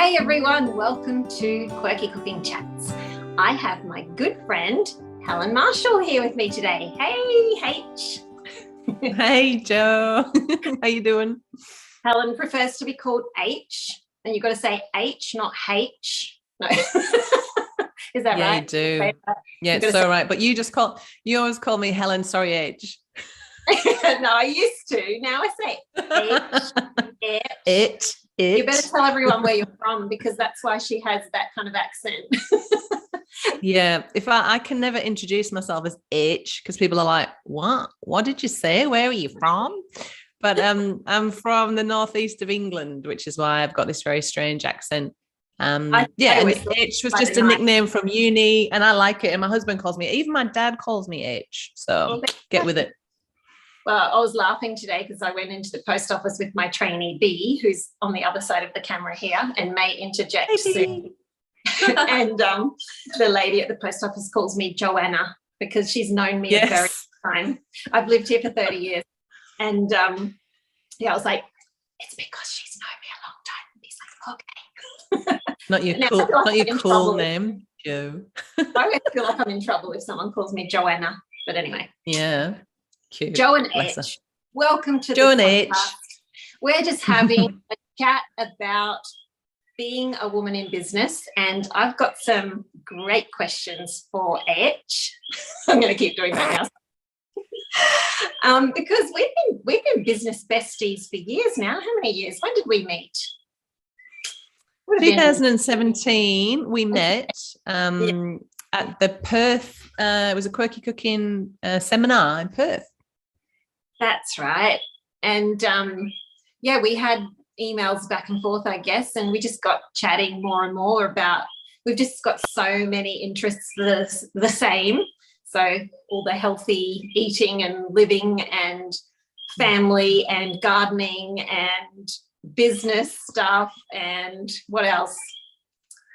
Hey everyone, welcome to Quirky Cooking Chats. I have my good friend Helen Marshall here with me today. Hey H. Hey Joe, how you doing? Helen prefers to be called H, and you've got to say H, not H. No, is that right? Yeah, you do. Yeah, it's so right. But you always call me Helen. Sorry, H. No, I used to. Now I say H. H. You better tell everyone where you're from, because that's why she has that kind of accent. Yeah, if I can never introduce myself as H, because people are like, what did you say? Where are you from? But I'm from the northeast of England, which is why I've got this very strange accent. And H was just a nickname from uni, and I like it. And my husband calls me, even my dad calls me H. So get with it. Well, I was laughing today because I went into the post office with my trainee B, who's on the other side of the camera here and may interject soon. And the lady at the post office calls me Joanna because she's known me a very long time. I've lived here for 30 years. And I was like, it's because she's known me a long time. And he's like, okay. Not your cool name, Joe. I always feel like I'm in trouble if someone calls me Joanna. But anyway. Yeah. Cute. Joe and H, welcome to Joe the and podcast. H. We're just having a chat about being a woman in business, and I've got some great questions for H. I'm going to keep doing that now. Because we've been business besties for years now. How many years? When did we meet? 2017 we met at the Perth, it was a Quirky Cooking seminar in Perth. That's right. And we had emails back and forth, I guess, and we just got chatting more and more about, we've just got so many interests the same. So all the healthy eating and living and family and gardening and business stuff and what else?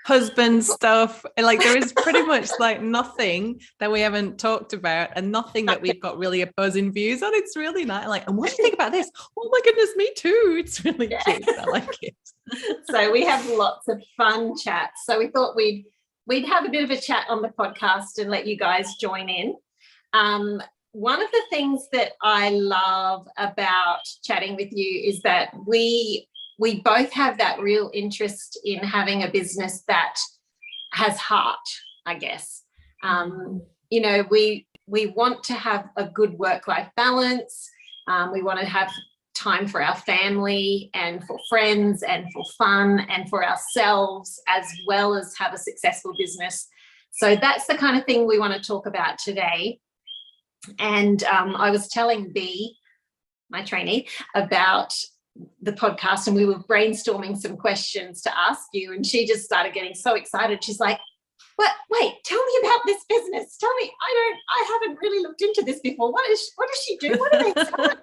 Husband stuff. Like there is pretty much like nothing that we haven't talked about and nothing that we've got really opposing views on. It's really nice. Like, and what do you think about this? Oh my goodness, me too. It's really cute. I like it. So we have lots of fun chats. So we thought we'd have a bit of a chat on the podcast and let you guys join in. One of the things that I love about chatting with you is that we both have that real interest in having a business that has heart, I guess. We want to have a good work-life balance. We want to have time for our family and for friends and for fun and for ourselves, as well as have a successful business. So that's the kind of thing we want to talk about today. And I was telling B, my trainee, about the podcast, and we were brainstorming some questions to ask you, and she just started getting so excited. She's like, wait, tell me about this business. Tell me, I haven't really looked into this before. What does she do? What do they sell?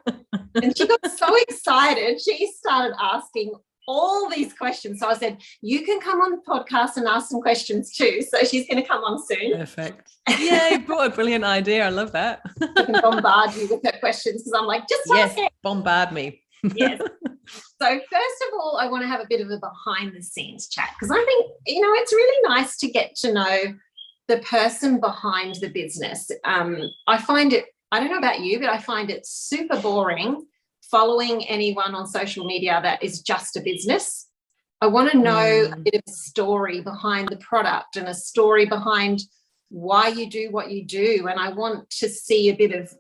And she got so excited, she started asking all these questions. So I said, you can come on the podcast and ask some questions too. So she's going to come on soon. Perfect. Yeah, you brought a brilliant idea. I love that. I can bombard you with her questions because I'm like, just ask it. Bombard me. Yes. So first of all, I want to have a bit of a behind the scenes chat, because I think, it's really nice to get to know the person behind the business. I find it, I don't know about you, but I find it super boring following anyone on social media that is just a business. I want to know a bit of a story behind the product and a story behind why you do what you do. And I want to see a bit of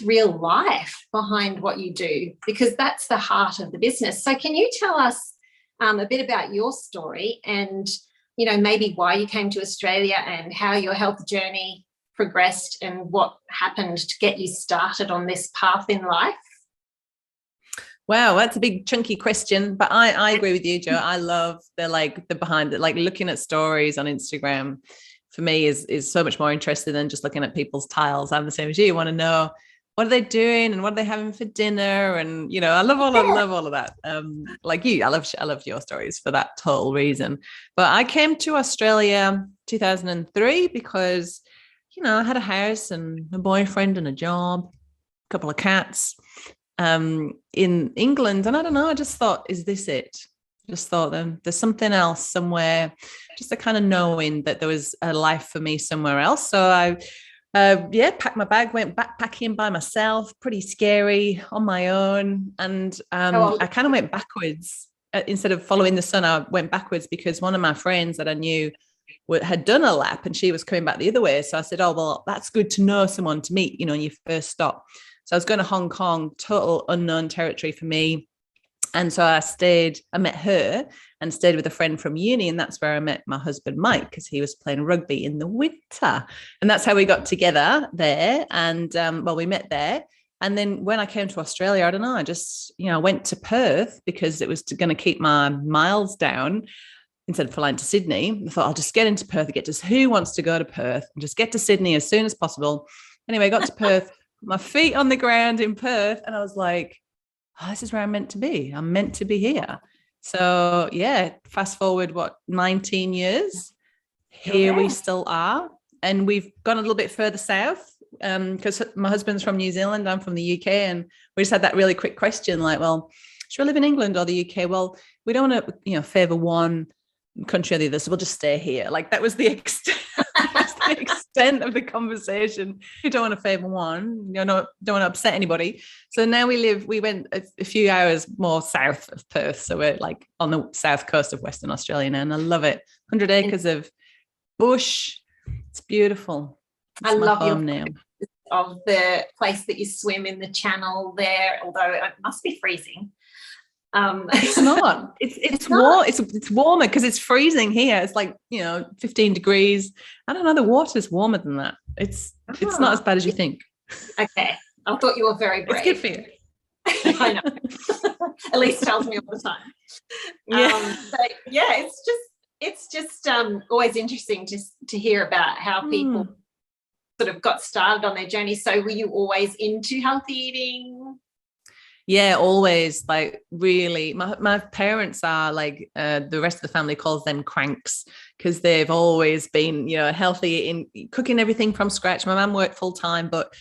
real life behind what you do, because that's the heart of the business. So can you tell us a bit about your story and, maybe why you came to Australia and how your health journey progressed and what happened to get you started on this path in life? Wow, that's a big chunky question, but I agree with you, Joe. I love the behind it, like looking at stories on Instagram. For me is so much more interesting than just looking at people's tiles. I'm the same as you. Want to know what are they doing and what are they having for dinner, and I love all of that. Like you, I love your stories for that total reason. But I came to Australia 2003 because I had a house and a boyfriend and a job, a couple of cats in England, and I don't know. I just thought, is this it? Just thought there's something else somewhere, just a kind of knowing that there was a life for me somewhere else. So I packed my bag, went backpacking by myself, pretty scary on my own. And I kind of went backwards. Instead of following the sun, I went backwards because one of my friends that I knew had done a lap and she was coming back the other way. So I said, oh, well, that's good to know someone to meet, in your first stop. So I was going to Hong Kong, total unknown territory for me. And so I met her and stayed with a friend from uni. And that's where I met my husband, Mike, because he was playing rugby in the winter. And that's how we got together there. And we met there. And then when I came to Australia, I don't know, I just, went to Perth because it was going to keep my miles down instead of flying to Sydney. I thought I'll just get into Perth and who wants to go to Perth and just get to Sydney as soon as possible. Anyway, I got to Perth, my feet on the ground in Perth. And I was like, oh, this is where I'm meant to be. I'm meant to be here. So yeah, fast forward, 19 years, here we still are. And we've gone a little bit further south because my husband's from New Zealand, I'm from the UK. And we just had that really quick question like, well, should we live in England or the UK? Well, we don't want to, favor one country or the other. So we'll just stay here. Like that was the extent. The extent of the conversation. You don't want to favor one, don't want to upset anybody. So now we went a few hours more south of Perth. So we're like on the south coast of Western Australia now, and I love it. 100 acres of bush. It's beautiful. It's I love your now. Of the place that you swim in the channel there, although it must be freezing. It's not. It's warm. It's warmer because it's freezing here. It's like 15 degrees. I don't know. The water's warmer than that. It's not as bad as you think. Okay, I thought you were very brave. It's good for you. I know. At least tells me all the time. Yeah. But yeah, it's just always interesting to hear about how people sort of got started on their journey. So were you always into healthy eating? Yeah, always. Like really, my parents are like the rest of the family calls them cranks because they've always been, healthy in cooking everything from scratch. My mum worked full time, but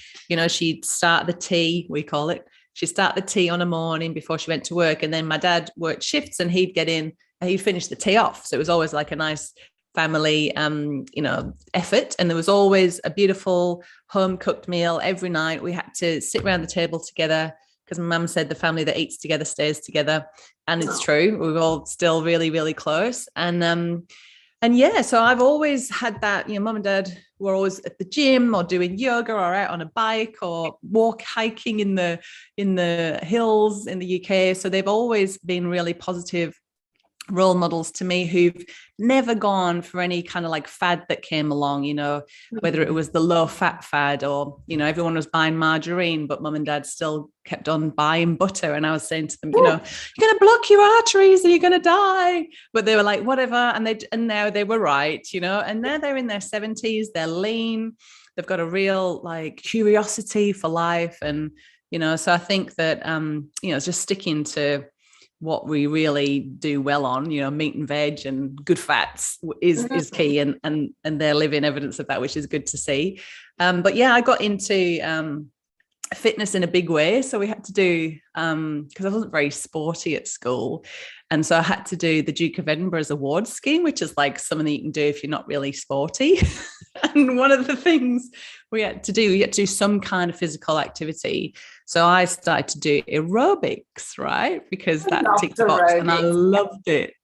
she'd start the tea, we call it. She'd start the tea on a morning before she went to work, and then my dad worked shifts, and he'd get in, and he'd finish the tea off. So it was always like a nice family, effort, and there was always a beautiful home cooked meal every night. We had to sit around the table together. Because my mum said the family that eats together stays together. And it's true. We're all still really, really close. And yeah, so I've always had that, mum and dad were always at the gym or doing yoga or out on a bike or hiking in the hills in the UK. So they've always been really positive role models to me who've never gone for any kind of like fad that came along, whether it was the low fat fad or, everyone was buying margarine, but mum and dad still kept on buying butter. And I was saying to them, you're going to block your arteries and you're going to die. But they were like, whatever. And now they were right, and now they're in their 70s, they're lean. They've got a real like curiosity for life. And, so I think that, just sticking to what we really do well on, meat and veg and good fats is key, and they're living evidence of that, which is good to see. But yeah, I got into fitness in a big way. So we had to do, because I wasn't very sporty at school. And so I had to do the Duke of Edinburgh's award scheme, which is like something that you can do if you're not really sporty. And one of the things we had to do some kind of physical activity. So I started to do aerobics, right? Because that ticked the box and I loved it.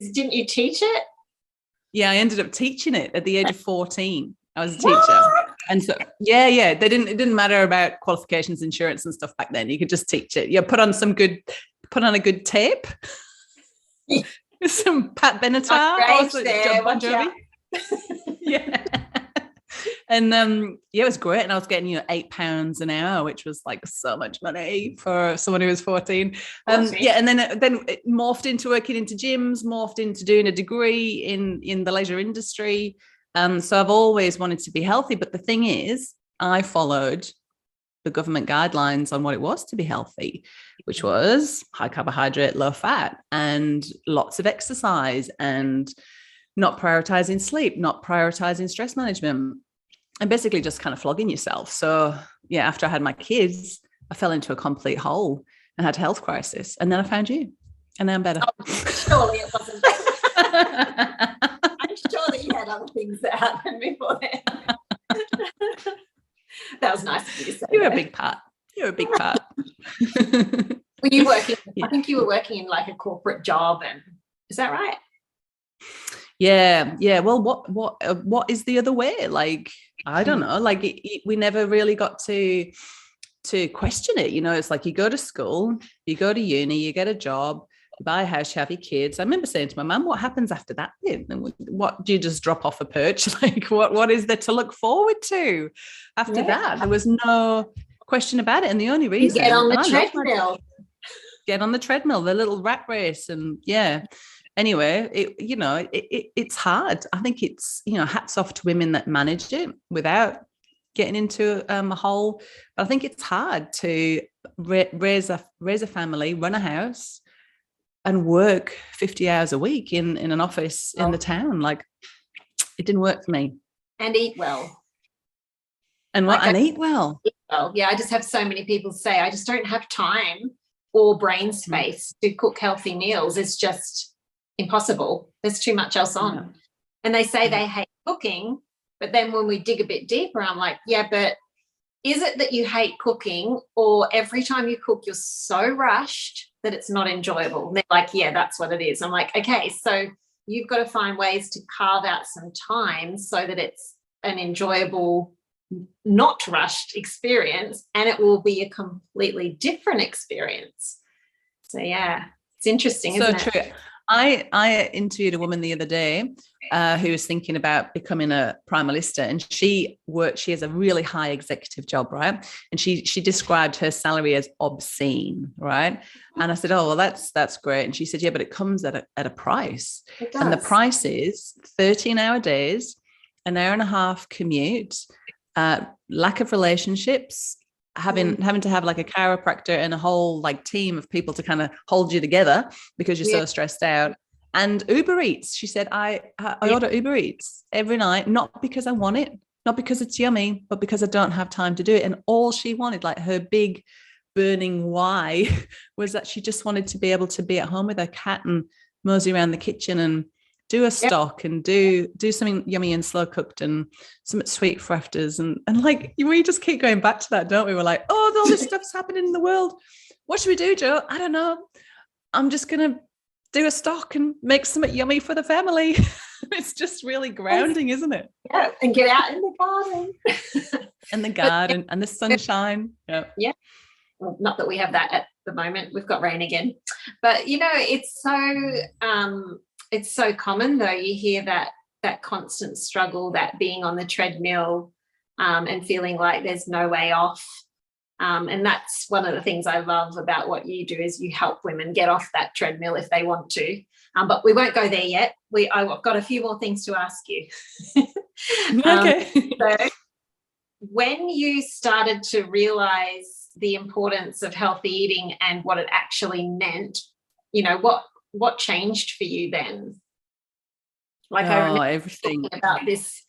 Didn't you teach it? Yeah, I ended up teaching it at the age of 14. I was a teacher. And so, yeah, it didn't matter about qualifications, insurance and stuff back then. You could just teach it. Put on a good tape. Some Pat Benatar. Bon Jovi. Yeah. And it was great. And I was getting, £8 an hour, which was like so much money for someone who was 14. And then it morphed into working into gyms, morphed into doing a degree in the leisure industry. So I've always wanted to be healthy. But the thing is, I followed the government guidelines on what it was to be healthy, which was high carbohydrate, low fat, and lots of exercise, and not prioritizing sleep, not prioritizing stress management, and basically just kind of flogging yourself. So yeah, after I had my kids, I fell into a complete hole and had a health crisis. And then I found you. And now I'm better. Oh, surely it wasn't. I'm sure that you had other things that happened before then. That was nice of you to say. You're a big part. You're a big part. Were you working? Yeah. I think you were working in like a corporate job, and is that right? Yeah. Well, what is the other way? Like, I don't know. Like, we never really got to question it. You know, it's like you go to school, you go to uni, you get a job, you buy a house, you have your kids. I remember saying to my mum, "What happens after that? And what do you just drop off a perch? Like, what is there to look forward to after that?" There was no question about it, and the only reason you get on the treadmill. Get on the treadmill, the little rat race, and anyway, it's hard. I think it's, hats off to women that managed it without getting into a hole. But I think it's hard to raise a family, run a house, and work 50 hours a week in an office in the town. Like, it didn't work for me. And eat well. And eat well. Yeah, I just have so many people say, I just don't have time or brain space to cook healthy meals. It's just impossible. There's too much else on. Yeah. And they say they hate cooking, but then when we dig a bit deeper, I'm like, yeah, but is it that you hate cooking, or every time you cook you're so rushed that it's not enjoyable? And they're like, yeah, that's what it is. I'm like, okay, so you've got to find ways to carve out some time so that it's an enjoyable, not rushed experience, and it will be a completely different experience. So yeah, it's interesting, isn't it? So true. I interviewed a woman the other day who was thinking about becoming a primalista, and she has a really high executive job, right? And she described her salary as obscene, right? And I said, oh, well, that's great. And she said, yeah, but it comes at a price. It does. And the price is 13-hour days, an hour and a half commute, lack of relationships, having to have like a chiropractor and a whole like team of people to kind of hold you together because you're so stressed out. And Uber Eats, she said, I order Uber Eats every night, not because I want it, not because it's yummy, but because I don't have time to do it. And all she wanted, like her big burning why, was that she just wanted to be able to be at home with her cat and mosey around the kitchen and do a stock and do something yummy and slow cooked and some sweet for afters. And like, we just keep going back to that, don't we? We're like, oh, all this stuff's happening in the world. What should we do, Jo? I don't know. I'm just going to do a stock and make something yummy for the family. It's just really grounding, isn't it? Yeah, and get out in the garden. And the garden and the sunshine. Yeah. Well, not that we have that at the moment. We've got rain again. But, it's so common, though. You hear that constant struggle, that being on the treadmill and feeling like there's no way off. And that's one of the things I love about what you do, is you help women get off that treadmill if they want to. But we won't go there yet. I've got a few more things to ask you. Okay. So when you started to realise the importance of healthy eating and what it actually meant, what changed for you then? Like, I remember everything about this.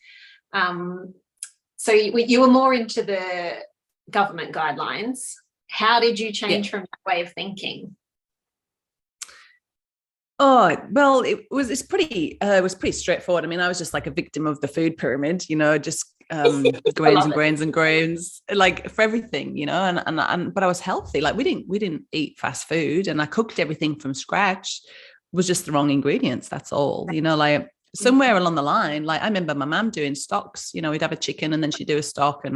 So you were more into the government guidelines. How did you change from that way of thinking? Oh, well, it was pretty straightforward. I mean, I was just like a victim of the food pyramid, just grains and grains, like for everything, and but I was healthy. Like we didn't eat fast food, and I cooked everything from scratch. It was just the wrong ingredients. That's all, like somewhere along the line. Like I remember my mum doing stocks, we'd have a chicken and then she'd do a stock,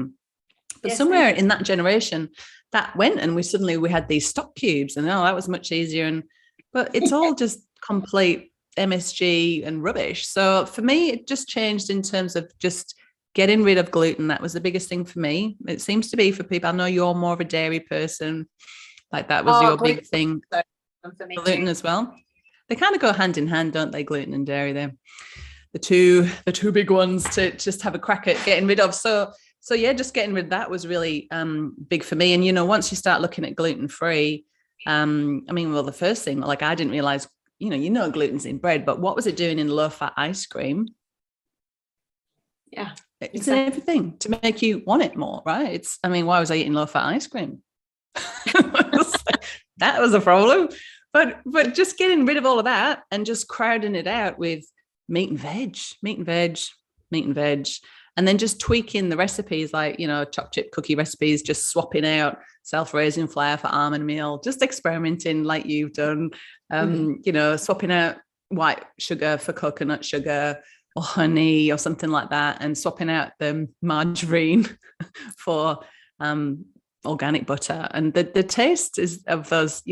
but somewhere in that generation that went, and we had these stock cubes, and that was much easier. But it's all just complete MSG and rubbish. So for me, it just changed in terms of just getting rid of gluten. That was the biggest thing for me. It seems to be for people. I know you're more of a dairy person. Like that was your big thing. For me gluten too. As well. They kind of go hand in hand, don't they? Gluten and dairy. They're the two big ones to just have a crack at getting rid of. So yeah, just getting rid of that was really big for me. And once you start looking at gluten-free, the first thing, like I didn't realize, gluten's in bread, but what was it doing in low-fat ice cream? Yeah. It's in everything to make you want it more, right? Why was I eating low-fat ice cream? That was a problem. but just getting rid of all of that and just crowding it out with meat and veg, and then just tweaking the recipes, like, chocolate chip cookie recipes, just swapping out self-raising flour for almond meal, just experimenting like you've done, swapping out white sugar for coconut sugar or honey or something like that, and swapping out the margarine for organic butter. And the taste of those,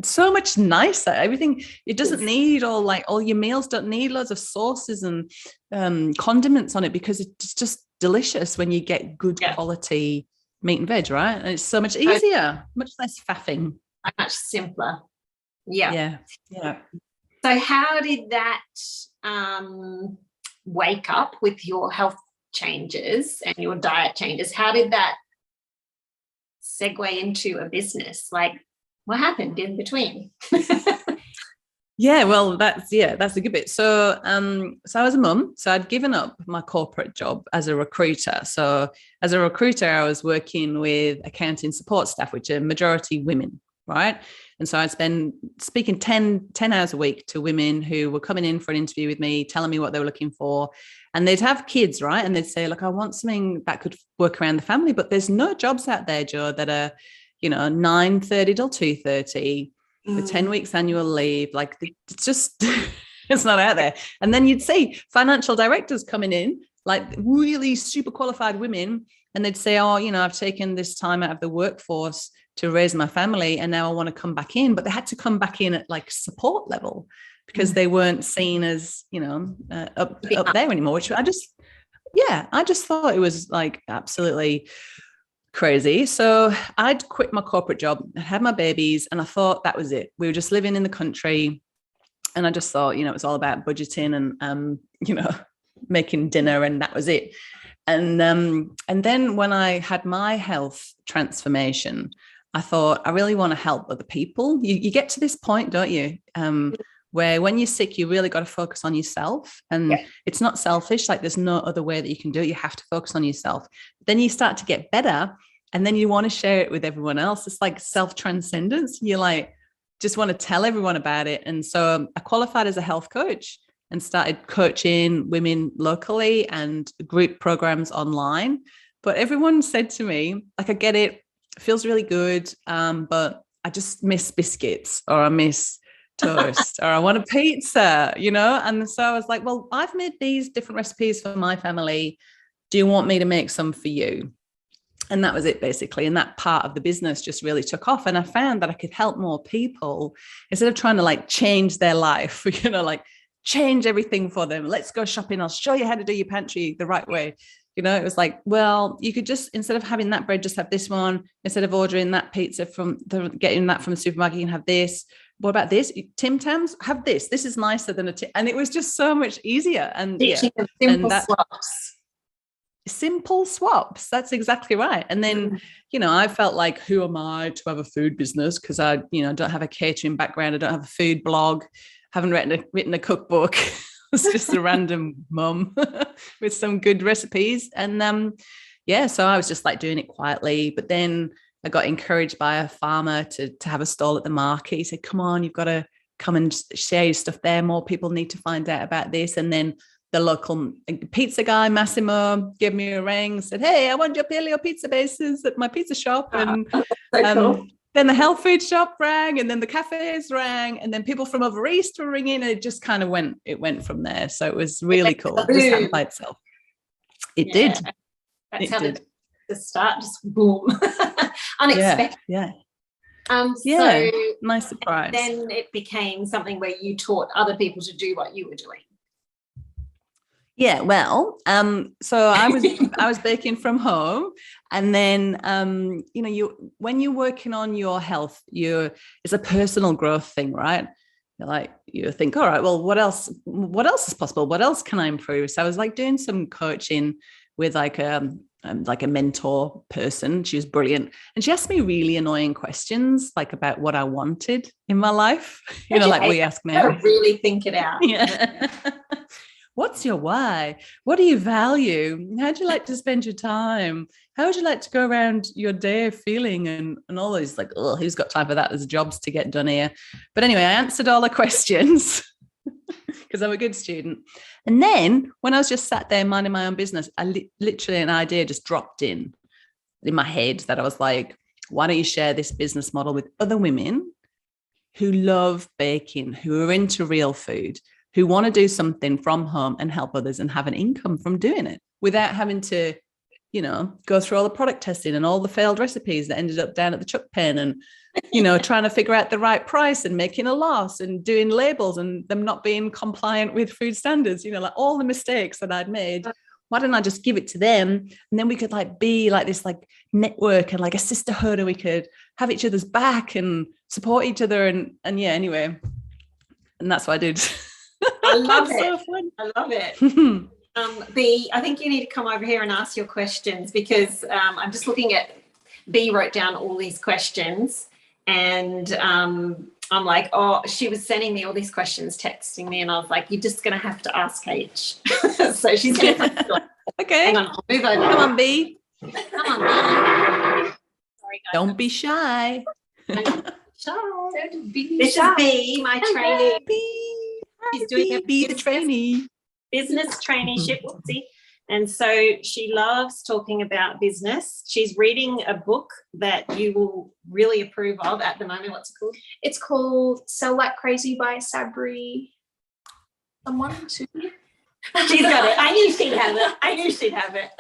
so much nicer. Everything, it doesn't need all your meals don't need loads of sauces and condiments on it, because it's just delicious when you get good quality meat and veg, right? And it's so much easier, much less faffing, much simpler. Yeah. So how did that wake up with your health changes and your diet changes? How did that segue into a business? Like, what happened in between? Well, that's a good bit. So I was a mum, so I'd given up my corporate job as a recruiter. So as a recruiter, I was working with accounting support staff, which are majority women, right? And so I'd spend speaking 10 hours a week to women who were coming in for an interview with me, telling me what they were looking for. And they'd have kids, right? And they'd say, look, I want something that could work around the family, but there's no jobs out there, Jo, that are, 9:30 till 2:30 with 10 weeks annual leave. Like, it's just, it's not out there. And then you'd see financial directors coming in, like really super qualified women, and they'd say, oh, I've taken this time out of the workforce to raise my family, and now I want to come back in. But they had to come back in at like support level, because they weren't seen as, up there anymore, which I just thought it was like absolutely crazy. So I'd quit my corporate job, I had my babies, and I thought that was it. We were just living in the country, and I just thought, it was all about budgeting and, making dinner, and that was it. And then when I had my health transformation, I thought, I really want to help other people. You get to this point, don't you? Where when you're sick, you really got to focus on yourself. And it's not selfish. Like, there's no other way that you can do it. You have to focus on yourself. Then you start to get better, and then you want to share it with everyone else. It's like self-transcendence. You like just want to tell everyone about it. And so I qualified as a health coach and started coaching women locally and group programs online. But everyone said to me, like, I get it, it feels really good, but I just miss biscuits, or I miss toast, or I want a pizza, And so I was like, well, I've made these different recipes for my family. Do you want me to make some for you? And that was it, basically. And that part of the business just really took off. And I found that I could help more people instead of trying to like change their life, like change everything for them. Let's go shopping. I'll show you how to do your pantry the right way. It was like, well, you could just, instead of having that bread, just have this one. Instead of ordering that pizza getting that from the supermarket, you can have this. What about this? Tim Tams, have this. This is nicer than and it was just so much easier. And simple swaps. That's exactly right. And then, I felt like, who am I to have a food business? Because I, don't have a catering background. I don't have a food blog. Haven't written a cookbook. It's just a random mum with some good recipes. And so I was just like doing it quietly. But then I got encouraged by a farmer to have a stall at the market. He said, come on, you've got to come and share your stuff there. More people need to find out about this. And then the local pizza guy, Massimo, gave me a ring, said, hey, I want your paleo pizza bases at my pizza shop. And cool. Then the health food shop rang, and then the cafes rang, and then people from over east were ringing, and it just kind of went from there. So it was really cool. It just happened by itself. It did. That's how the start, just boom. Unexpected. Yeah. So nice surprise. Then it became something where you taught other people to do what you were doing. Yeah, well, so I was baking from home, and then when you're working on your health, it's a personal growth thing, right? You think, all right, well, what else is possible? What else can I improve? So I was like doing some coaching with like a mentor person. She was brilliant, and she asked me really annoying questions, like about what I wanted in my life. Like we ask now. Really think it out. Yeah. What's your why? What do you value? How do you like to spend your time? How would you like to go around your day feeling? And all those like, oh, who's got time for that? There's jobs to get done here. But anyway, I answered all the questions because I'm a good student. And then when I was just sat there minding my own business, I literally an idea just dropped in my head that I was like, why don't you share this business model with other women who love baking, who are into real food, who want to do something from home and help others and have an income from doing it without having to, go through all the product testing and all the failed recipes that ended up down at the chuck pen and, trying to figure out the right price and making a loss and doing labels and them not being compliant with food standards, like all the mistakes that I'd made. Why didn't I just give it to them? And then we could be like this like network and like a sisterhood, and we could have each other's back and support each other. And yeah, anyway. And that's what I did. I love it. So fun. I love it. I think you need to come over here and ask your questions, because I'm just looking at B wrote down all these questions, and I'm like, oh, she was sending me all these questions, texting me, and I was like, you're just going to have to ask H. So she's going to have to. Okay. Hang on, I'll move over. Come on, B. Come on, B. Sorry, guys. Don't be shy. Don't be shy. Is B, my trainee. B. She's doing be the trainee. Business traineeship, whoopsie. And so she loves talking about business. She's reading a book that you will really approve of at the moment. What's it called? It's called Sell Like Crazy by Sabri. Someone too. She's got it. I knew she'd have it.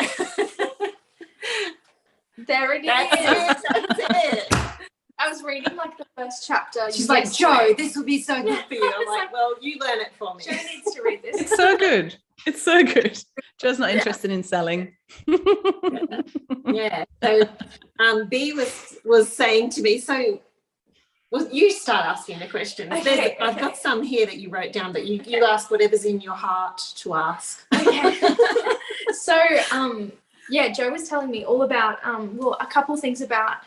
There it is. That's it. I was reading like the first chapter. She's like, Joe, this will be so good for you. I'm like, well, you learn it for me. Joe needs to read this. It's so good. It's so good. Joe's not interested in selling. Yeah. So B was saying to me, so you start asking the questions. Okay, I've got some here that you wrote down, but you ask whatever's in your heart to ask. Okay. So Joe was telling me all about a couple of things about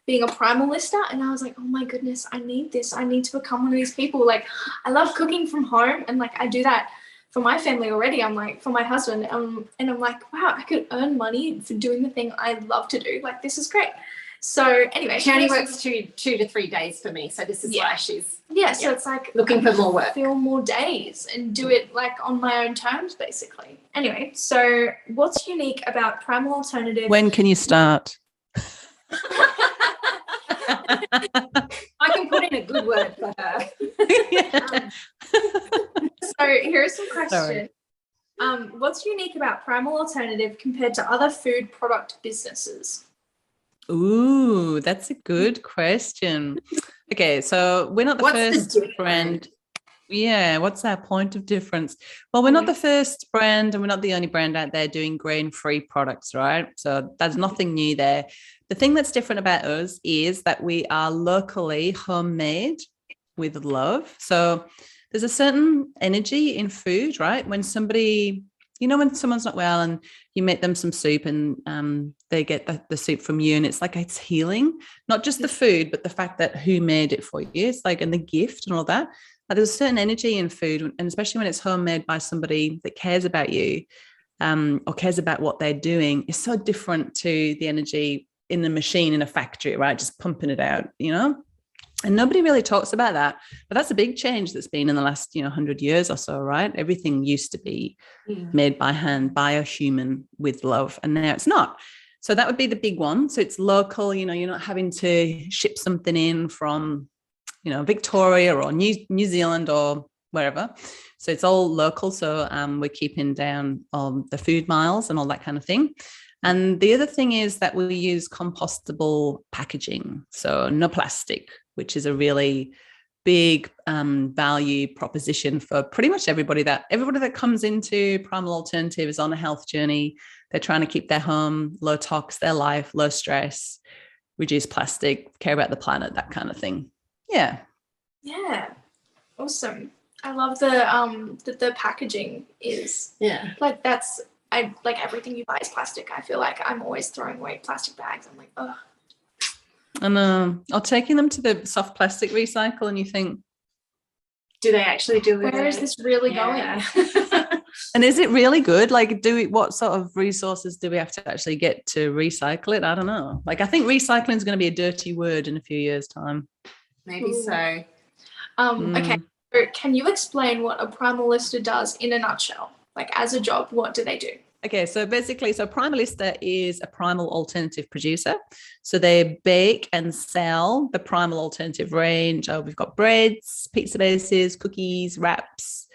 being a primal lister, and I was like, oh my goodness, I need this. I need to become one of these people. Like, I love cooking from home, and like I do that for my family already. I'm like, for my husband, and I'm like, wow, I could earn money for doing the thing I love to do. Like, this is great. So anyway, she only works two to 3 days for me, so this is why she's so it's like looking for more work, fill more days and do it like on my own terms, basically. Anyway, so what's unique about Primal Alternative? When can you start? I can put in a good word for her. So here are some questions. What's unique about Primal Alternative compared to other food product businesses? Ooh, that's a good question. Okay, so we're not the first brand. Yeah, what's our point of difference? Well, we're not the first brand, and we're not the only brand out there doing grain-free products, right? So there's nothing new there. The thing that's different about us is that we are locally homemade with love. So there's a certain energy in food, right? When somebody, when someone's not well and you make them some soup and they get the soup from you, and it's like it's healing, not just the food, but the fact that who made it for you. It's like, and the gift and all that. There's a certain energy in food, and especially when it's homemade by somebody that cares about you or cares about what they're doing, it's so different to the energy in the machine in a factory, right? Just pumping it out, and nobody really talks about that. But that's a big change that's been in the last 100 years or so, right? Everything used to be made by hand by a human with love, and now it's not. So that would be the big one. So it's local, you're not having to ship something in from Victoria or New Zealand or wherever. So it's all local. So we're keeping down the food miles and all that kind of thing. And the other thing is that we use compostable packaging. So no plastic, which is a really big value proposition for pretty much everybody that comes into Primal Alternative is on a health journey. They're trying to keep their home low tox, their life, low stress, reduce plastic, care about the planet, that kind of thing. Yeah. Awesome. I love the packaging is like that's like everything you buy is plastic. I feel like I'm always throwing away plastic bags. I'm like, oh. I know. Or taking them to the soft plastic recycle, and you think, do they actually do it? Where is this really going? And is it really good? Like, what sort of resources do we have to actually get to recycle it? I don't know. Like, I think recycling is going to be a dirty word in a few years' time. Maybe so. Okay. So can you explain what a Primalista does in a nutshell? Like, as a job, what do they do? Okay, so basically, Primalista is a primal alternative producer. So they bake and sell the primal alternative range. We've got breads, pizza bases, cookies, wraps,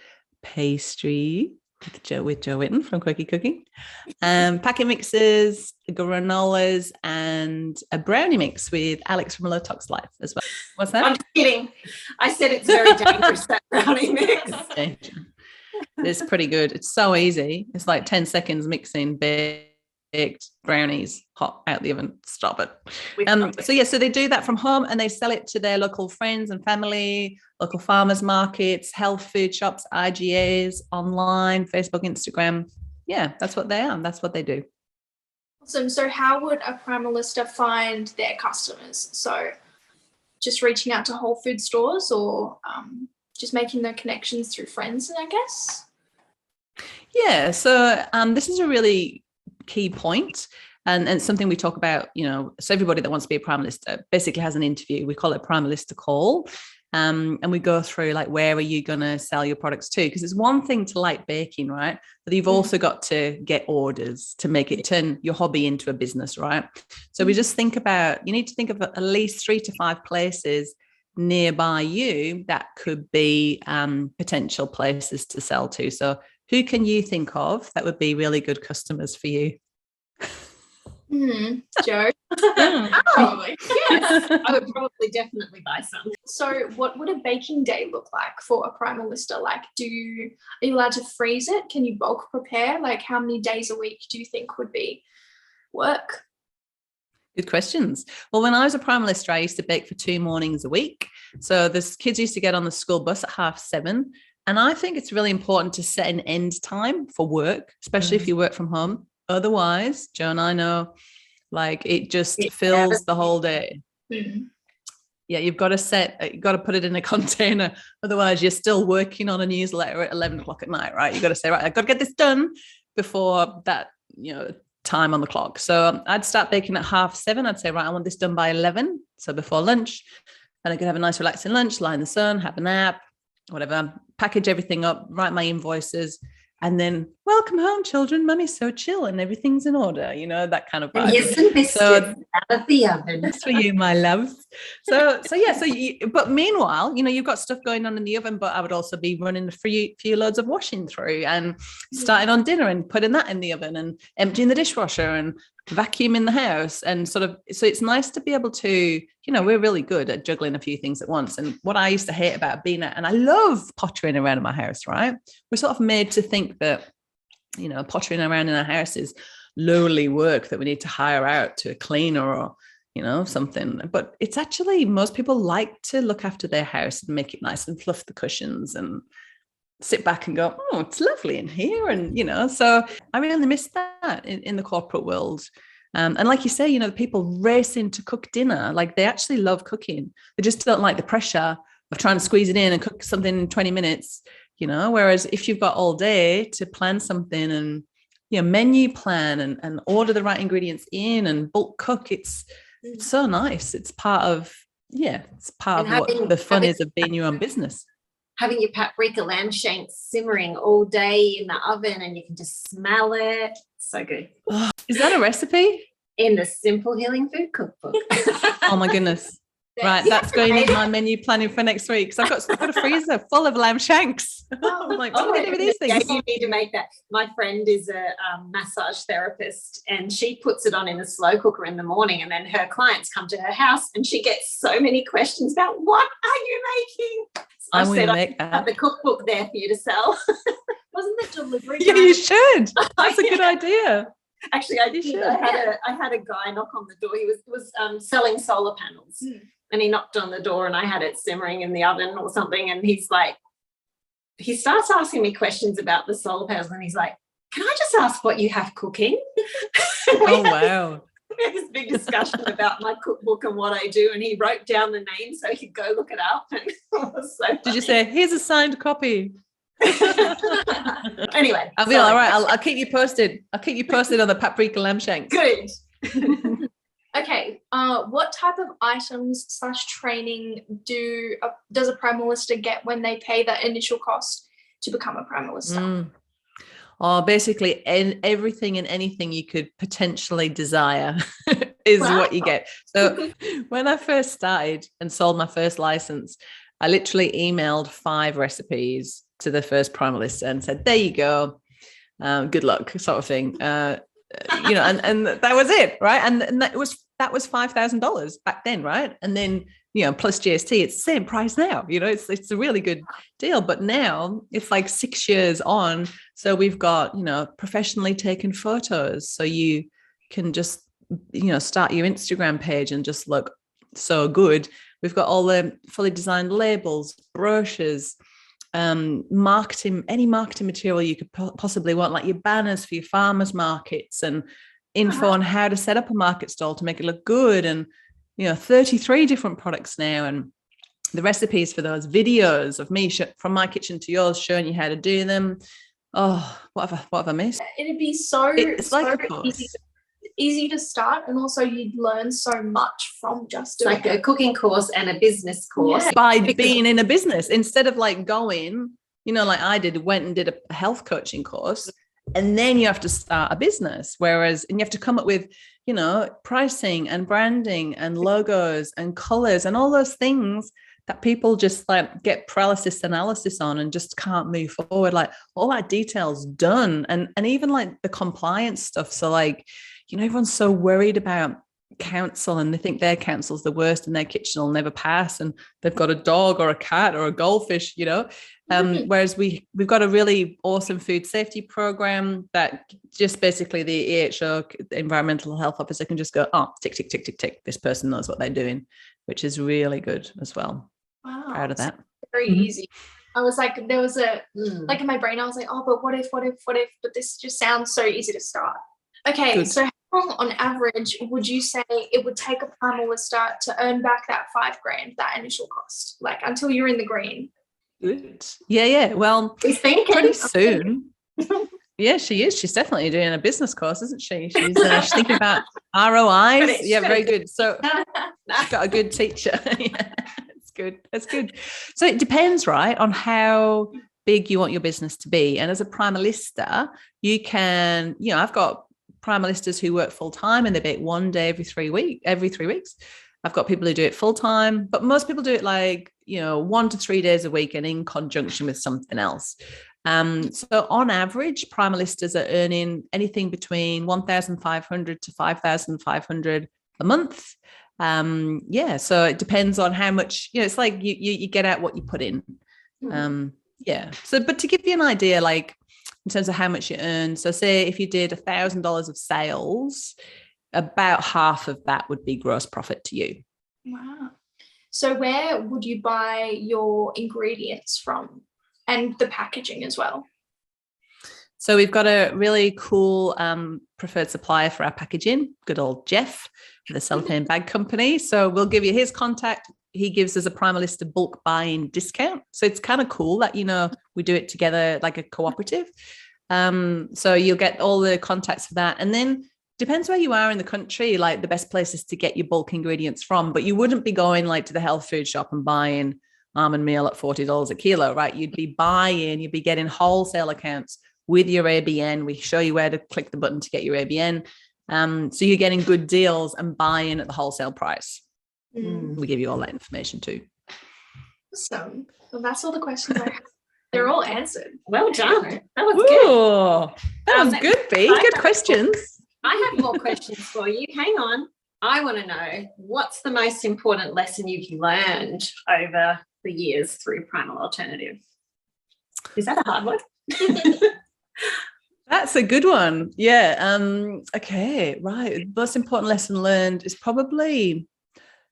pastry with Jo Whitton from Quirky Cooking, packet mixes, granolas, and a brownie mix with Alex from Low Tox Life as well. What's that? I'm kidding. I said it's very dangerous, that brownie mix. It's pretty good. It's so easy. It's like 10 seconds mixing baked brownies hot out the oven. Stop it. So they do that from home and they sell it to their local friends and family, local farmers markets, health food shops, IGAs, online, Facebook, Instagram. Yeah, that's what they are. That's what they do. Awesome. So how would a Primalista find their customers? So just reaching out to whole food stores or just making the connections through friends, I guess? Yeah, so this is a really key point and something we talk about, so everybody that wants to be a Primalista basically has an interview. We call it Primalista call. And we go through like, where are you going to sell your products to? Because it's one thing to like baking, right? But you've also got to get orders to make it turn your hobby into a business, right? So we just you need to think of at least 3 to 5 places nearby you that could be potential places to sell to. So who can you think of that would be really good customers for you? Jo. Probably. Yes. I would probably definitely buy some. So what would a baking day look like for a Primalista? Like, are you allowed to freeze it? Can you bulk prepare? Like, how many days a week do you think would be work? Good questions. Well, when I was a Primalista, I used to bake for 2 mornings a week. So the kids used to get on the school bus at 7:30. And I think it's really important to set an end time for work, especially if you work from home. Otherwise, Jo and I know, like, it just fills the whole day. Yeah, you've got to put it in a container. Otherwise, you're still working on a newsletter at 11 o'clock at night, right? You've got to say, right, I've got to get this done before that, time on the clock. So I'd start baking at 7:30. I'd say, right, I want this done by 11. So before lunch, and I could have a nice relaxing lunch, lie in the sun, have a nap, whatever, package everything up, write my invoices, and then welcome home, children. Mummy's so chill and everything's in order, that kind of vibe. Here's some biscuits out of the oven. That's for you, my love. But meanwhile, you've got stuff going on in the oven, but I would also be running a few loads of washing through and starting on dinner and putting that in the oven and emptying the dishwasher and vacuuming the house. And so it's nice to be able to, we're really good at juggling a few things at once. And what I used to hate about and I love pottering around in my house, right? We're sort of made to think that, pottering around in our house is lowly work that we need to hire out to a cleaner or, something. But it's actually, most people like to look after their house and make it nice and fluff the cushions and sit back and go, oh, it's lovely in here. And, so I really miss that in the corporate world. And like you say, people racing to cook dinner, like they actually love cooking. They just don't like the pressure of trying to squeeze it in and cook something in 20 minutes, whereas if you've got all day to plan something and, menu plan and order the right ingredients in and bulk cook, it's so nice. It's part of what the fun is of being your own business. Having your paprika lamb shanks simmering all day in the oven and you can just smell it. So good. Oh, is that a recipe? In the Simple Healing Food Cookbook. Oh my goodness. Right, that's going in my menu planning for next week. So I've got a freezer full of lamb shanks. I'm like, what do I do with these things? Yeah, you need to make that. My friend is a massage therapist and she puts it on in a slow cooker in the morning and then her clients come to her house and she gets so many questions about what are you making? So I'm going to make that. I have the cookbook there for you to sell. Wasn't the delivery? Yeah, you should. That's a good idea. Actually, I did. I had a guy knock on the door. He was selling solar panels. And he knocked on the door and I had it simmering in the oven or something. And he starts asking me questions about the solar panels. And he's like, can I just ask what you have cooking? Oh, wow. We had this big discussion about my cookbook and what I do. And he wrote down the name so he could go look it up. And it was so funny. Did you say, here's a signed copy? Anyway, I'll be all right. I'll keep you posted. I'll keep you posted on the paprika lamb shanks. Good. Okay. What type of items / training does a Primalista get when they pay that initial cost to become a Primalista? Oh, basically everything and anything you could potentially desire is what you get. So when I first started and sold my first license, I literally emailed 5 recipes to the first Primalista and said, there you go. Good luck, sort of thing. You know, and that was it, right? And that was $5,000 back then, right? And then, you know, plus GST, it's the same price now. You know, it's a really good deal. But now it's like 6 years on, so we've got, you know, professionally taken photos, so you can just, you know, start your Instagram page and just look so good. We've got all the fully designed labels, brochures, marketing, any marketing material you could possibly want, like your banners for your farmers markets and info on how to set up a market stall to make it look good. And, you know, 33 different products now, and the recipes for those, videos of me from my kitchen to yours showing you how to do them. Oh, what have I missed? It'd be so, it's like so easy to start, and also you'd learn so much from just like a cooking course and a business course. Yeah. By being in a business, instead of like going, you know, like I went and did a health coaching course, and then you have to start a business. And you have to come up with, you know, pricing and branding and logos and colors and all those things that people just like get paralysis analysis on and just can't move forward. Like all that detail's done. And even like the compliance stuff. So like, you know, everyone's so worried about council, and they think their council's the worst and their kitchen will never pass, and they've got a dog or a cat or a goldfish, you know. Whereas we've got a really awesome food safety program that just basically the EHO, the environmental health officer, can just go, oh, tick, tick, tick, tick, tick. This person knows what they're doing, which is really good as well. Wow. Proud of that. Very easy. I was like, there was like in my brain, I was like, oh, but what if, but this just sounds so easy to start. Okay, good. So how long on average would you say it would take a Primalista to earn back that $5,000, that initial cost, like until you're in the green? Good. Yeah. Well, pretty soon. Yeah, she is. She's definitely doing a business course, isn't she? She's thinking about ROIs. Yeah, very good. So she's got a good teacher. Yeah, it's good. That's good. So it depends, right, on how big you want your business to be. And as a Primalista, you can, you know, I've got Primalistas who work full time and they bake one day every 3 weeks. I've got people who do it full time, but most people do it like, you know, 1 to 3 days a week and in conjunction with something else. So on average, Primalistas are earning anything between 1,500 to 5,500 a month. So it depends on how much, you know, it's like you get out what you put in. So, but to give you an idea, like in terms of how much you earn, so say if you did $1,000 of sales, about half of that would be gross profit to you. Wow. So where would you buy your ingredients from, and the packaging as well? So we've got a really cool preferred supplier for our packaging, good old Jeff, the cellophane bag company. So we'll give you his contact. He gives us a Primalista bulk buying discount. So it's kind of cool that, you know, we do it together like a cooperative. So you'll get all the contacts for that. And then depends where you are in the country, like the best places to get your bulk ingredients from. But you wouldn't be going like to the health food shop and buying almond meal at $40 a kilo, right? You'd be getting wholesale accounts with your ABN. We show you where to click the button to get your ABN. So you're getting good deals and buying at the wholesale price. We give you all that information too. Awesome. Well, that's all the questions I have. They're all answered. Well done. That was good. That was good, B. Good questions. I have more questions for you. Hang on. I want to know, what's the most important lesson you've learned over the years through Primal Alternative? Is that a hard one? That's a good one. Yeah. Okay. Right. The most important lesson learned is probably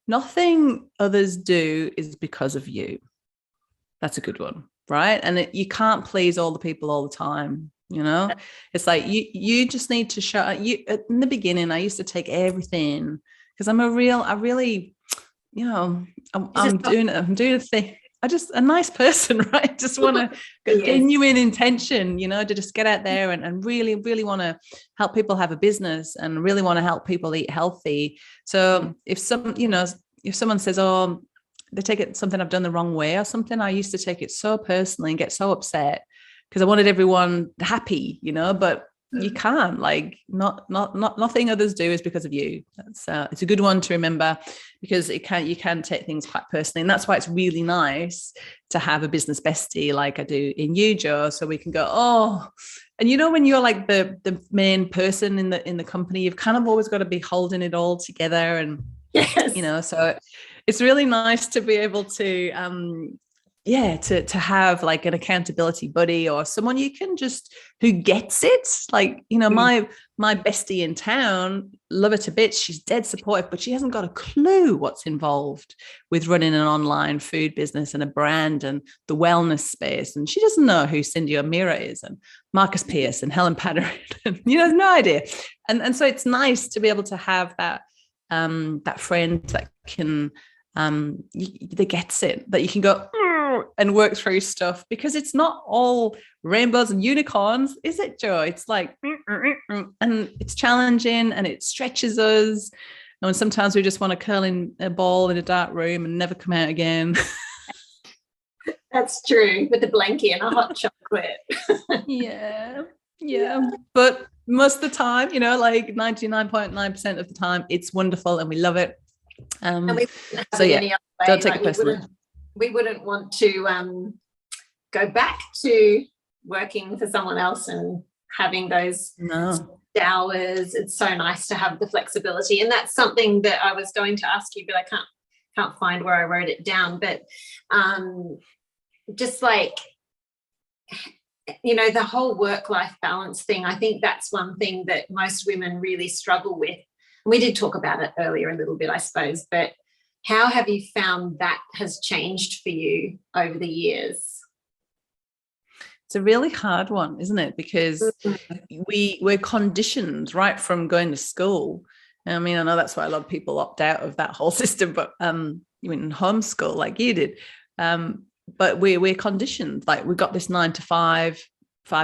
nothing others do is because of you. That's a good one. Right. And you can't please all the people all the time. You know, it's like you just need to show you. In the beginning, I used to take everything because I'm really, you know, I'm doing a thing. a nice person, right? Just want to Yes. genuine intention, to just get out there and really, really want to help people have a business and really want to help people eat healthy. So if someone says, oh, they take it something I've done the wrong way or something, I used to take it so personally and get so upset because I wanted everyone happy, but you can't, like, nothing others do is because of you. That's it's a good one to remember, because you can take things quite personally, and that's why it's really nice to have a business bestie like I do in you, Jo, so we can go, oh, and when you're like the main person in the company, you've kind of always got to be holding it all together, and yes. So it's really nice to be able to to have like an accountability buddy or someone you can just, who gets it. Like, my bestie in town, love her to bits. She's dead supportive, but she hasn't got a clue what's involved with running an online food business and a brand and the wellness space. And she doesn't know who Cindy O'Meara is and Marcus Pierce and Helen Patterson. Has no idea. And so it's nice to be able to have that friend that can, that gets it, that you can go and work through stuff, because it's not all rainbows and unicorns, is it, Jo? It's like, and it's challenging and it stretches us. And sometimes we just want to curl in a ball in a dark room and never come out again. That's true, with a blankie and a hot chocolate. Yeah. But most of the time, like 99.9% of the time, it's wonderful and we love it. And we so yeah, don't take it personally. We wouldn't want to go back to working for someone else and having those hours. It's so nice to have the flexibility, and that's something that I was going to ask you, but I can't find where I wrote it down. But just like, the whole work-life balance thing, I think that's one thing that most women really struggle with. We did talk about it earlier a little bit, I suppose, but how have you found that has changed for you over the years? It's a really hard one, isn't it? Because we're conditioned right from going to school. I mean, I know that's why a lot of people opt out of that whole system, but you went in homeschool like you did. But we're conditioned, like we've got this 9 to 5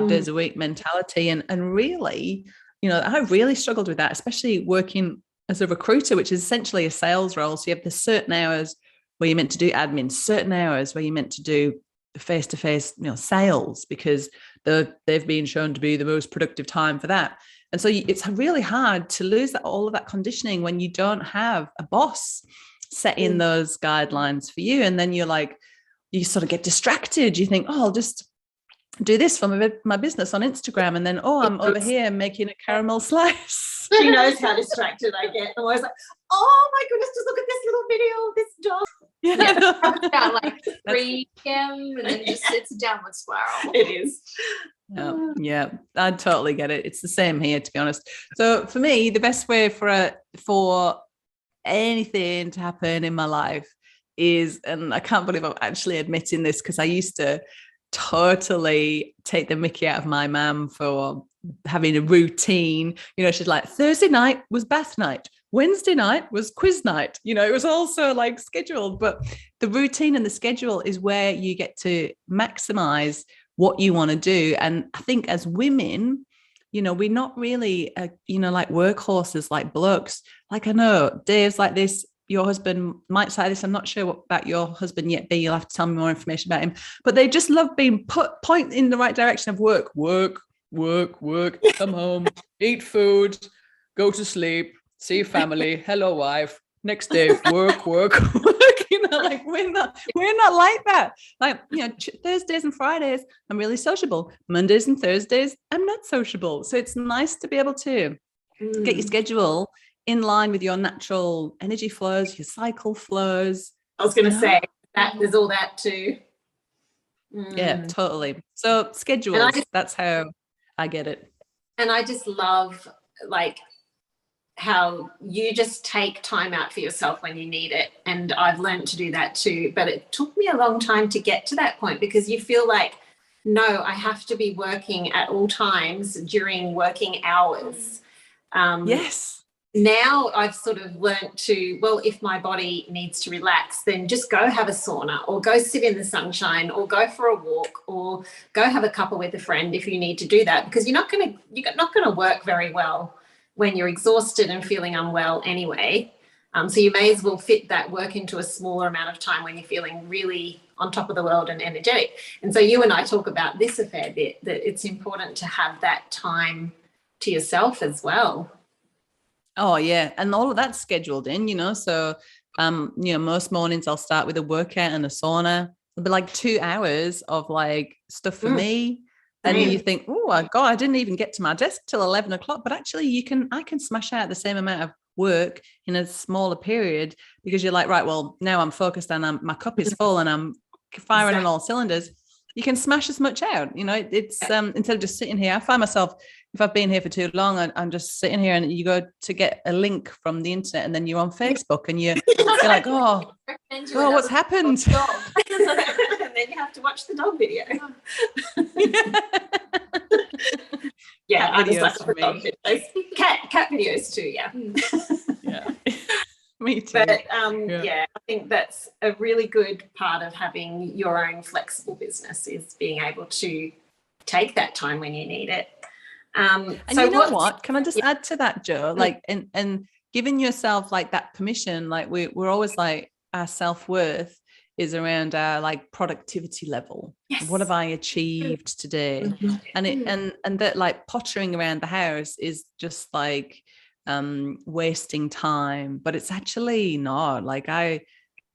days a week mentality. And really, I really struggled with that, especially working as a recruiter, which is essentially a sales role. So you have the certain hours where you're meant to do admin, certain hours where you're meant to do face-to-face, sales, because they've been shown to be the most productive time for that. And so it's really hard to lose all of that conditioning when you don't have a boss setting those guidelines for you. And then you sort of get distracted. You think, oh, I'll just do this for my business on Instagram, and then I'm over here making a caramel slice. She knows how distracted I get. I'm always like, oh my goodness, just look at this little video of this dog. Yeah, about like 3 p.m. and then just it's a downward spiral. It is. Yeah, I totally get it. It's the same here, to be honest. So for me, the best way for anything to happen in my life is, and I can't believe I'm actually admitting this, because I used to totally take the mickey out of my mum for having a routine. She's like, Thursday night was bath night, Wednesday night was quiz night. It was also like scheduled, but the routine and the schedule is where you get to maximize what you want to do. And I think as women, we're not really like workhorses like blokes. Like, I know Dave's like this, your husband might say this, I'm not sure about your husband yet, B, you'll have to tell me more information about him, but they just love being point in the right direction of work, come home, eat food, go to sleep, see family, hello wife, next day, work. Like we're not like that. Like, Thursdays and Fridays, I'm really sociable. Mondays and Thursdays, I'm not sociable. So it's nice to be able to get your schedule in line with your natural energy flows, your cycle flows. I was going to say that there's all that too. Yeah, totally. So schedules, that's how I get it. And I just love like how you just take time out for yourself when you need it. And I've learned to do that too. But it took me a long time to get to that point, because you feel like, no, I have to be working at all times during working hours. Yes. now I've sort of learnt to, well, if my body needs to relax, then just go have a sauna or go sit in the sunshine or go for a walk or go have a cuppa with a friend if you need to do that, because you're not going to work very well when you're exhausted and feeling unwell anyway. So you may as well fit that work into a smaller amount of time when you're feeling really on top of the world and energetic. And so you and I talk about this a fair bit, that it's important to have that time to yourself as well. Oh yeah, and all of that's scheduled in, so most mornings I'll start with a workout and a sauna. It'll be like 2 hours of like stuff for me. And you think, oh God, I didn't even get to my desk till 11 o'clock. But actually I can smash out the same amount of work in a smaller period, because you're like, right, well, now I'm focused and my cup is full and I'm firing on all cylinders. You can smash as much out, it's instead of just sitting here. I find myself, if I've been here for too long, I'm just sitting here, and you go to get a link from the internet and then you're on Facebook and you're like, oh, what's happened? And then you have to watch the dog video. Yeah, I just like the dog videos. Cat videos too, yeah. Yeah. Me too. But I think that's a really good part of having your own flexible business, is being able to take that time when you need it. And so what? Can I just add to that, Jo? Like, and giving yourself like that permission, like we're always like, our self-worth is around our like productivity level. Yes. What have I achieved today? Mm-hmm. And that like pottering around the house is just like wasting time, but it's actually not. Like, I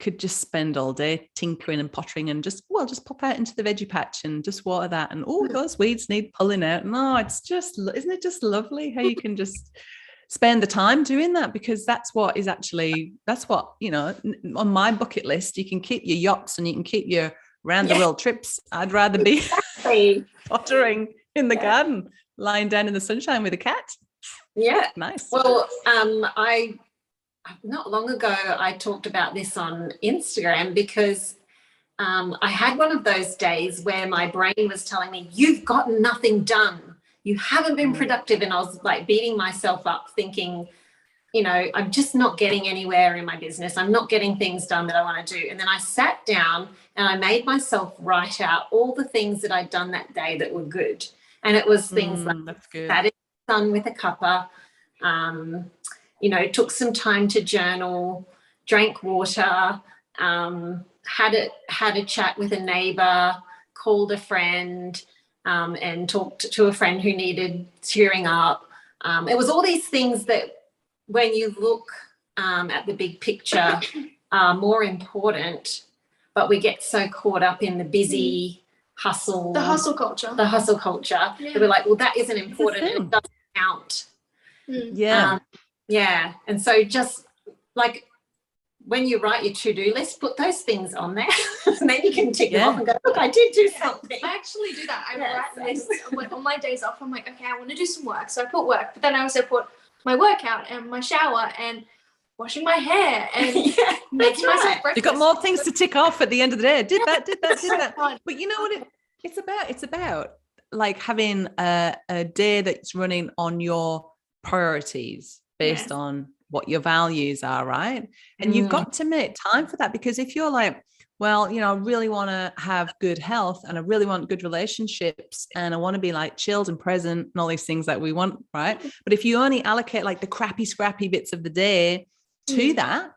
could just spend all day tinkering and pottering and just pop out into the veggie patch and just water that, and those weeds need pulling out. No, it's just, isn't it just lovely how you can just spend the time doing that? Because that's what on my bucket list. You can keep your yachts and you can keep your round the world trips. I'd rather be pottering in the garden, lying down in the sunshine with a cat. Yeah, nice. Well, not long ago I talked about this on Instagram, because I had one of those days where my brain was telling me, you've gotten nothing done, you haven't been productive, and I was like beating myself up, thinking, I'm just not getting anywhere in my business, I'm not getting things done that I want to do. And then I sat down and I made myself write out all the things that I'd done that day that were good, and it was things like sat in the sun with a cuppa, took some time to journal, drank water, had a chat with a neighbour, called a friend, and talked to a friend who needed cheering up. It was all these things that, when you look at the big picture, are more important, but we get so caught up in the busy hustle. The hustle culture. Yeah. We're like, well, that isn't important. It doesn't count. Yeah. And so just like when you write your to-do list, put those things on there and then you can tick them off and go, look, I did do something. I actually do that. I write lists on my days off. I'm like, okay, I want to do some work. So I put work, but then I also put my workout and my shower and washing my hair and making myself breakfast. You've got more things to tick off at the end of the day. Did that. But you know what it's about? It's about like having a day that's running on your priorities based on what your values are, right? And you've got to make time for that, because if you're like, well, I really want to have good health and I really want good relationships and I want to be like chilled and present and all these things that we want, right? But if you only allocate like the crappy, scrappy bits of the day to that,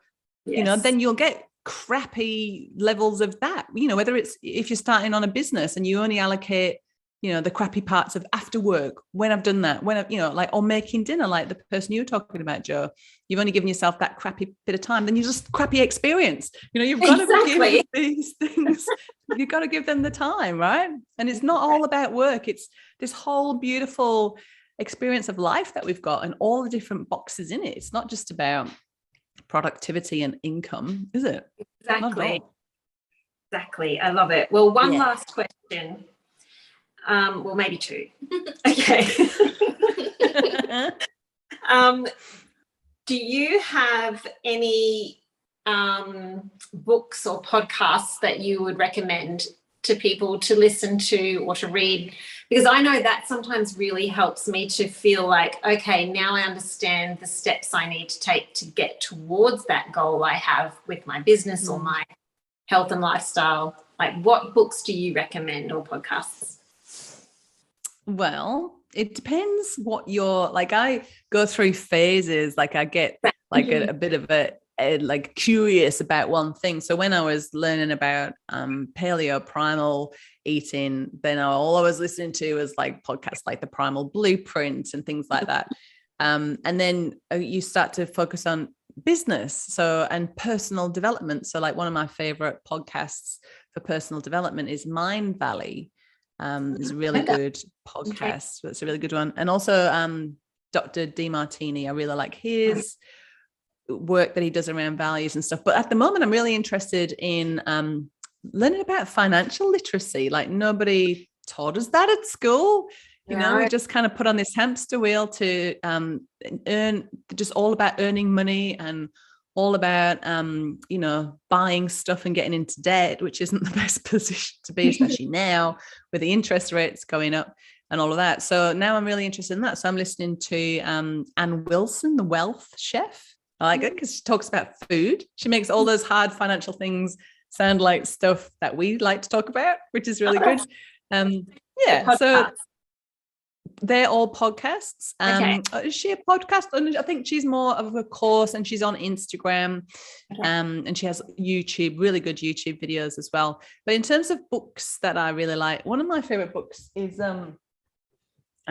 then you'll get crappy levels of that, whether it's if you're starting on a business and you only allocate the crappy parts of after work, when I've done that, when I've, or making dinner, like the person you were talking about, Jo, you've only given yourself that crappy bit of time, then you just crappy experience. You've got to give these things, you've got to give them the time, right? And it's not all about work. It's this whole beautiful experience of life that we've got and all the different boxes in it. It's not just about productivity and income, is it? Exactly. I love it. Well, one last question. Well, maybe two. Okay. Do you have any books or podcasts that you would recommend to people to listen to or to read Because I know that sometimes really helps me to feel like, okay, now I understand the steps I need to take to get towards that goal I have with my business or my health and lifestyle. Like, what books do you recommend or podcasts? Well, it depends what you're like. I go through phases. Like I get like a bit of a like curious about one thing. So when I was learning about paleo primal eating, then all I was listening to was like podcasts like the Primal Blueprint and things like that. And then you start to focus on business and personal development. So like one of my favorite podcasts for personal development is Mind Valley. Is a really good podcast. That's a really good one. And also Dr. DeMartini, I really like his work that he does around values and stuff. But at the moment, I'm really interested in learning about financial literacy. Like nobody taught us that at school. You know, we just kind of put on this hamster wheel to earn, just all about earning money and all about, you know, buying stuff and getting into debt, which isn't the best position to be, especially now with the interest rates going up and all of that. So now I'm really interested in that. So I'm listening to Ann Wilson, the Wealth Chef. I like it because she talks about food. She makes all those hard financial things sound like stuff that we like to talk about, which is really good. Yeah, so they're all podcasts. Is she a podcast? I think she's more of a course, and she's on Instagram, and she has YouTube, really good YouTube videos as well. But in terms of books that I really like, one of my favorite books is I'm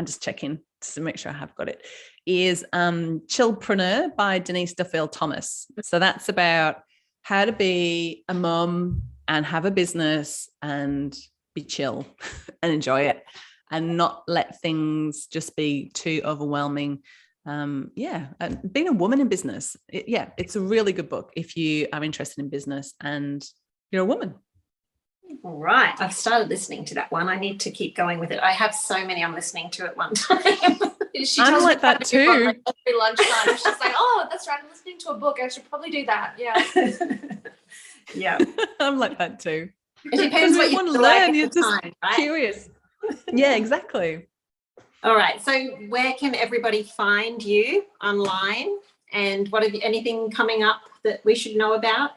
just checking to make sure I have got it, is Chillpreneur by Denise Duffield Thomas. So that's about how to be a mum and have a business and be chill and enjoy it, and not let things just be too overwhelming. And being a woman in business, it's a really good book if you are interested in business and you're a woman. All right, I've started listening to that one. I need to keep going with it. I have so many I'm listening to at one time. I'm like that too. Every lunchtime, she's like, "Oh, that's right. I'm listening to a book. I should probably do that." Yeah, yeah. I'm like that too. It depends what you want to learn. You're just time, right? Curious. Yeah, exactly. All right. So, where can everybody find you online? And what have you, anything coming up that we should know about?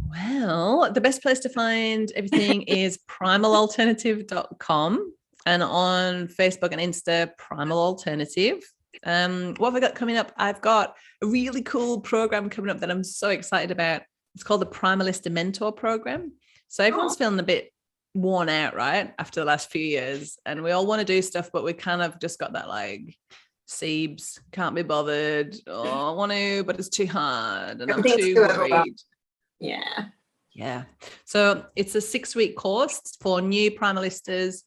Well, the best place to find everything is primalalternative.com, and on Facebook and Insta, Primal Alternative. What have I got coming up? I've got a really cool program coming up that I'm so excited about. It's called the Primalista Mentor Program. So everyone's feeling a bit worn out, right, after the last few years, and we all want to do stuff, but we kind of just got that like Siebes, can't be bothered. Oh, I want to, but it's too hard, and I'm too worried. Yeah. So it's a 6-week course for new primalistas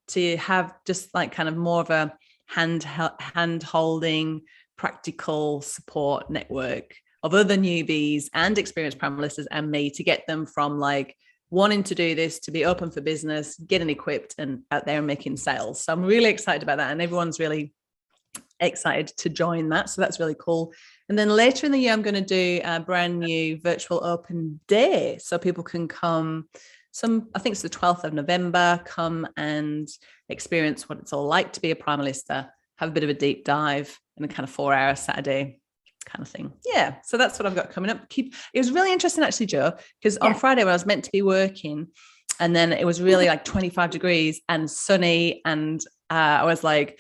to have just like kind of more of a hand-holding, practical support network of other newbies and experienced primalistas and me, to get them from like wanting to do this to be open for business, getting equipped and out there and making sales. So I'm really excited about that, and everyone's really excited to join that. So that's really cool. And then later in the year, I'm going to do a brand new virtual open day. So people can come, I think it's the 12th of November, come and experience what it's all like to be a primalista, have a bit of a deep dive in a kind of 4-hour Saturday kind of thing. Yeah. So that's what I've got coming up. It was really interesting actually, Jo, because on Friday when I was meant to be working, and then it was really like 25 degrees and sunny, and I was like,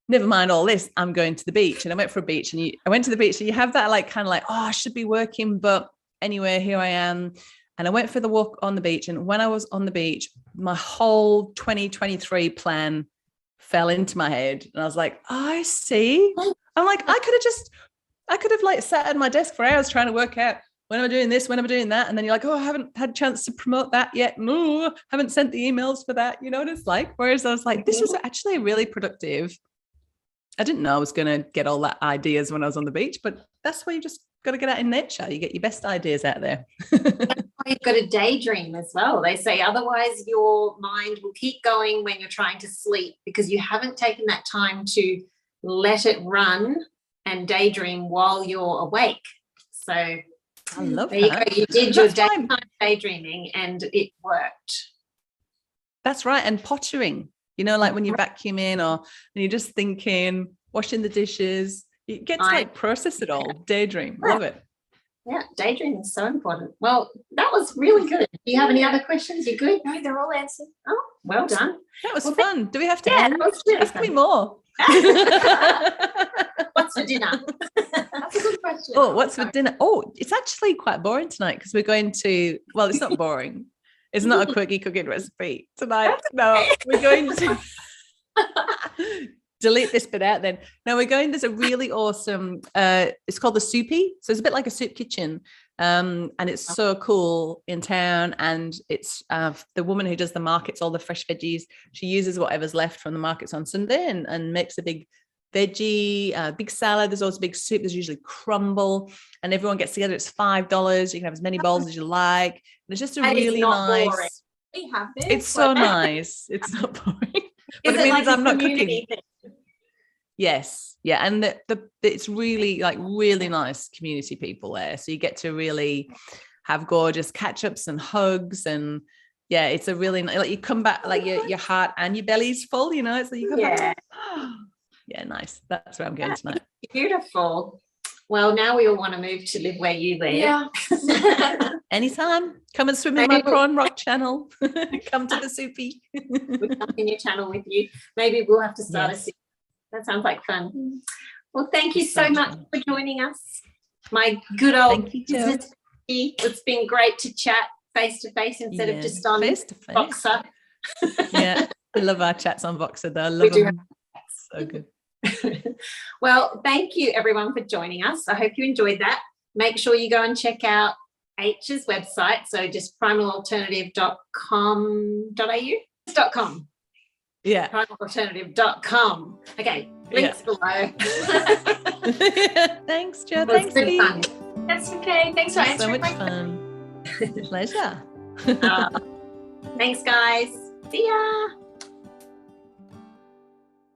never mind all this, I'm going to the beach. And I went for a beach, and I went to the beach, and you have that like kind of like, oh, I should be working, but anyway, here I am. And I went for the walk on the beach, and when I was on the beach, my whole 2023 plan fell into my head, and I was like, oh, I see. I'm like, I could have like sat at my desk for hours trying to work out, when am I doing this, when am I doing that? And then you're like, oh, I haven't had a chance to promote that yet. No, haven't sent the emails for that. You know what it's like? Whereas I was like, this was actually really productive. I didn't know I was going to get all that ideas when I was on the beach, but that's where you just got to get out in nature. You get your best ideas out there. You've got to daydream as well. They say otherwise your mind will keep going when you're trying to sleep, because you haven't taken that time to let it run and daydream while you're awake. So I love there that. You go. You did your daytime daydreaming and it worked. That's right. And pottering, you know, like when you're vacuuming or and you're just thinking, washing the dishes, you get to like process it all. Daydream. Love it. Yeah, daydreaming is so important. Well, that was really good. Do you have any other questions? You good? No, they're all answered. Oh, well done. That was fun. Do we have to Yeah, end? that was really Ask me fun. more. What's for dinner? That's a good question. Oh, what's for dinner? Oh, it's actually quite boring tonight because we're going to, well, it's not boring. It's not a quirky cooking recipe tonight. No, we're going to delete this bit out then. No, we're going, there's a really awesome, it's called the Soupy. So it's a bit like a soup kitchen. And it's so cool in town. And it's the woman who does the markets, all the fresh veggies. She uses whatever's left from the markets on Sunday and makes a big veggie, big salad. There's also big soup. There's usually crumble and everyone gets together. It's $5. You can have as many bowls as you like. And it's just a really nice. Boring. We have this. It's so nice. It's not boring. But it means like I'm not cooking. Thing? Yes. Yeah. And it's really like really nice community people there. So you get to really have gorgeous catch-ups and hugs and yeah, it's a really like you come back like your heart and your belly's full, you know, it's like you come back. Yeah, nice. That's where I'm going tonight. Beautiful. Well, now we all want to move to live where you live. Yeah. Anytime. Come and swim in my prawn rock channel. Come to the Soupy. We'll come in your channel with you. Maybe we'll have to start a series. That sounds like fun. Well, thank you so much for joining us. My good old business. It's been great to chat face to face instead of just on Voxer. Yeah, I love our chats on Voxer though. I love them. So good. Well, thank you everyone for joining us. I hope you enjoyed that. Make sure you go and check out H's website. So just primalalternative.com.au. Yeah. Primalalternative.com. Okay, links below. Thanks, Jo. Thanks, Pete. Fun. That's okay. Thanks for answering. So much fun. Pleasure. Thanks, guys. See ya.